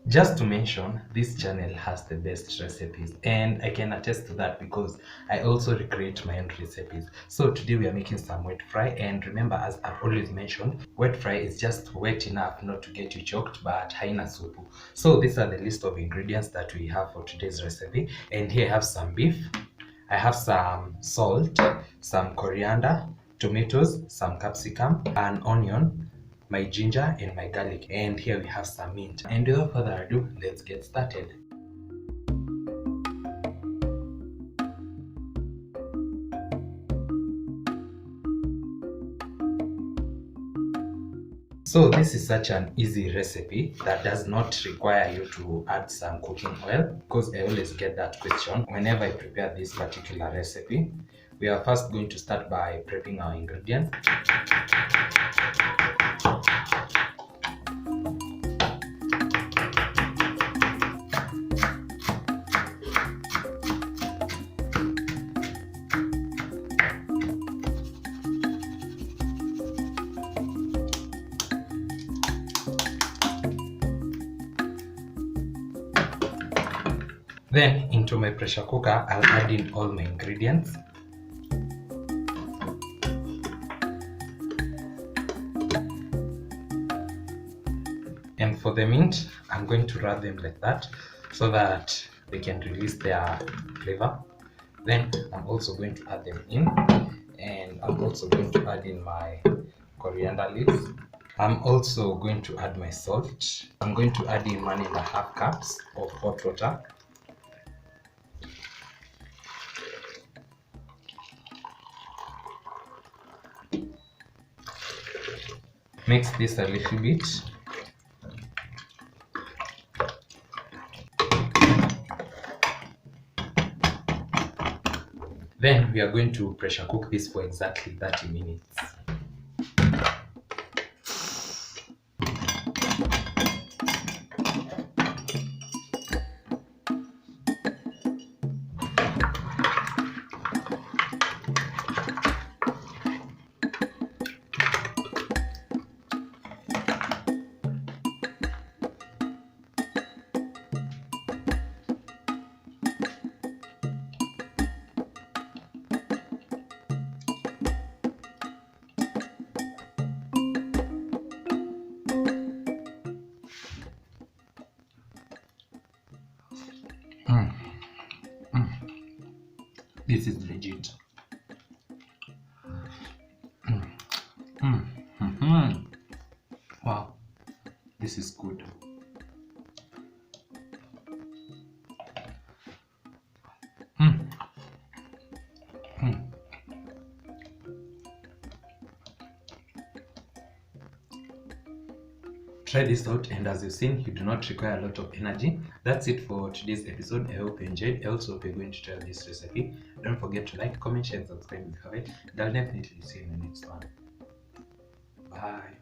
Just to mention, this channel has the best recipes, and I can attest to that because I also recreate my own recipes. So today we are making some wet fry, and remember, as I've always mentioned, wet fry is just wet enough not to get you choked but haina supu. So these are the list of ingredients that we have for today's recipe, and here I have some beef, I have some salt, some coriander, tomatoes, some capsicum, an onion, my ginger and my garlic, and here we have some mint. And without further ado, let's get started. So this is such an easy recipe that does not require you to add some cooking oil, because I always get that question whenever I prepare this particular recipe. We are first going to start by prepping our ingredients. Then into my pressure cooker, I'll add in all my ingredients. And for the mint, I'm going to rub them like that so that they can release their flavor. Then I'm also going to add them in, and I'm also going to add in my coriander leaves. I'm also going to add my salt. I'm going to add in 1.5 cups of hot water. Mix this a little bit. Then we are going to pressure cook this for exactly 30 minutes. This is legit. Wow, this is good. Try this out, and as you've seen, you do not require a lot of energy. That's it for today's episode. I hope you enjoyed. I also hope you're going to try this recipe. Don't forget to like, comment, share, and subscribe if you haven't. And I'll definitely see you in the next one. Bye.